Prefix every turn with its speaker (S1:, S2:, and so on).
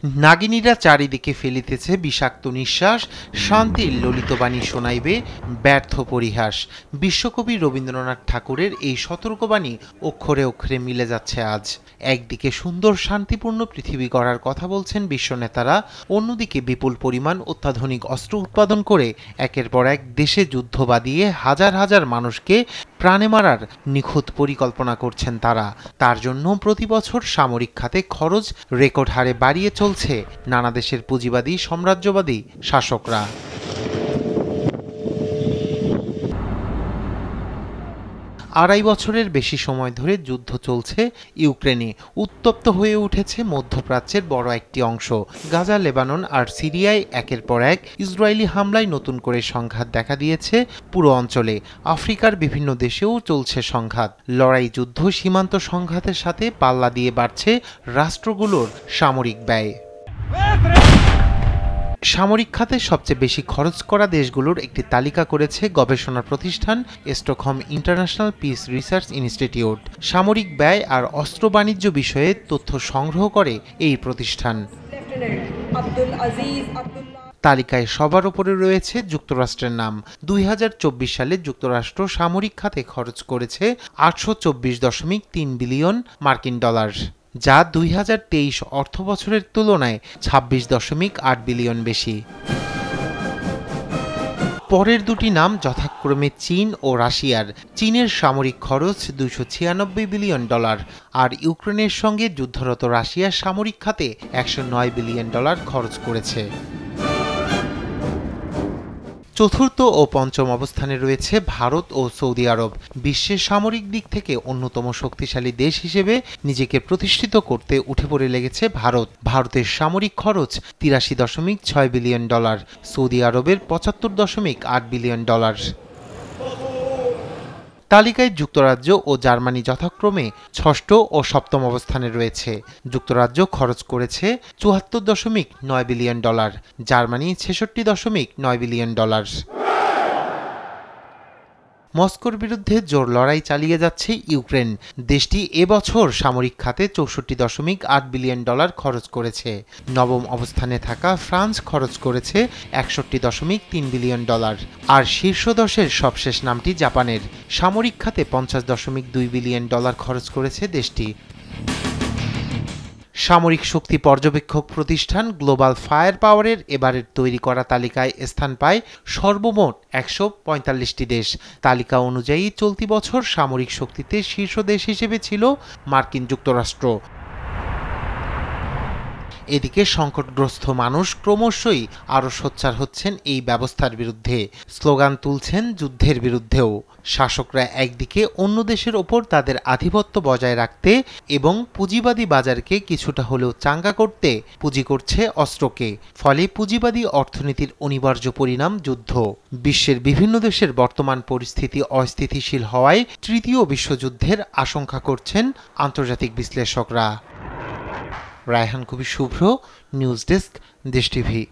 S1: নাগিনীরা চারিদিকে ফেলিতেছে বিষাক্ত নিঃশ্বাস, শান্তির ললিতবাণী শোনাইবে ব্যর্থ পরিহাস। বিশ্বকবি রবীন্দ্রনাথ ঠাকুরের এই সতর্কবাণী অক্ষরে অক্ষরে মিলে যাচ্ছে আজ। একদিকে সুন্দর শান্তিপূর্ণ পৃথিবী গড়ার কথা বলছেন বিশ্বনেতারা, অন্যদিকে বিপুল পরিমাণ অত্যাধুনিক অস্ত্র উৎপাদন করে একের পর এক দেশে যুদ্ধ বাঁধিয়ে হাজার হাজার মানুষকে প্রাণে মারার নিখুঁত পরিকল্পনা করছেন তারা। তার জন্য প্রতি বছর সামরিক খাতে খরচ রেকর্ড হারে বাড়িয়ে চলছে নানা দেশের পুঁজিবাদী সাম্রাজ্যবাদী শাসকরা। আড়াই বছরের বেশি সময় ধরে যুদ্ধ চলছে ইউক্রেনে। উত্তপ্ত হয়ে উঠেছে মধ্যপ্রাচ্যের বড় একটি অংশ। গাজা, লেবানন আর সিরিয়ায় একের পর এক ইসরায়েলি হামলায় নতুন করে সংঘাত দেখা দিয়েছে পুরো অঞ্চলে। আফ্রিকার বিভিন্ন দেশেও চলছে সংঘাত। লড়াই, যুদ্ধ, সীমান্ত সংঘাতের সাথে পাল্লা দিয়ে বাড়ছে রাষ্ট্রগুলোর সামরিক ব্যয়। সামরিক খাতে সবচেয়ে বেশি খরচ করা দেশগুলোর একটি তালিকা করেছে গবেষণা প্রতিষ্ঠান Stockholm international piece research institute. সামরিক ব্যয় আর অস্ত্র বাণিজ্য বিষয়ে তথ্য সংগ্রহ করে এই প্রতিষ্ঠান। তালিকায় সবার উপরে রয়েছে যুক্তরাষ্ট্রের নাম। 2024 সালে যুক্তরাষ্ট্র সামরিক খাতে খরচ করেছে 824.3 বিলিয়ন মার্কিন ডলার, যা 2023 অর্থবছরের তুলনায় 26.8 বিলিয়ন বেশি। পরের দুটি নাম যথাক্রমে চীন ও রাশিয়ার। চীনের সামরিক খরচ 296 বিলিয়ন ডলার, আর ইউক্রেনের সঙ্গে যুদ্ধরত রাশিয়ার সামরিক খাতে 109 বিলিয়ন ডলার খরচ করেছে। চতুর্থ ও পঞ্চম অবস্থানে রয়েছে ভারত ও সৌদি আরব। বিশ্বের সামরিক দিক থেকে অন্যতম শক্তিশালী দেশ হিসেবে নিজেকে প্রতিষ্ঠিত করতে উঠে পড়ে লেগেছে ভারত। ভারতের সামরিক খরচ 83.6 বিলিয়ন ডলার, সৌদি আরবের 75.8 বিলিয়ন ডলার। তালিকায় যুক্তরাজ্য ও জার্মানি যথাক্রমে ষষ্ঠ ও সপ্তম অবস্থানে রয়েছে। যুক্তরাজ্য খরচ করেছে 74.9 billion dollar, Germany 66.9 billion dollar. মস্কোর বিরুদ্ধে জোর লড়াই চালিয়ে যাচ্ছে ইউক্রেন। দেশটি এবছর সামরিক খাতে 64.8 বিলিয়ন ডলার খরচ করেছে। নবম অবস্থানে থাকা ফ্রান্স খরচ করেছে 61.3 বিলিয়ন ডলার। আর শীর্ষ 10-এর সবশেষ নামটি জাপানের। সামরিক খাতে 50.2 বিলিয়ন ডলার খরচ করেছে দেশটি। সামরিক শক্তি পর্যবেক্ষক প্রতিষ্ঠান গ্লোবাল ফায়ার পাওয়ারের এবারের তৈরি করা তালিকায় স্থান পায় সর্বমোট 145টি দেশ। তালিকা অনুযায়ী চলতি বছর সামরিক শক্তিতে শীর্ষ দেশ হিসেবে ছিল মার্কিন যুক্তরাষ্ট্র। এদিকে সংকটগ্রস্ত মানুষ ক্রমশই আরও সোচ্চার হচ্ছেন এই ব্যবস্থার বিরুদ্ধে, স্লোগান তুলছেন যুদ্ধের বিরুদ্ধেও। শাসকরা একদিকে অন্য দেশের ওপর তাদের আধিপত্য বজায় রাখতে এবং পুঁজিবাদী বাজারকে কিছুটা হলেও চাঙ্গা করতে পুঁজি করছে অস্ত্রকে, ফলে পুঁজিবাদী অর্থনীতির অনিবার্য পরিণাম যুদ্ধ। বিশ্বের বিভিন্ন দেশের বর্তমান পরিস্থিতি অস্থিতিশীল হওয়ায় তৃতীয় বিশ্বযুদ্ধের আশঙ্কা করছেন আন্তর্জাতিক বিশ্লেষকরা। রায়হান কবির শুভ্র, নিউজ ডেস্ক, দেশ টিভি।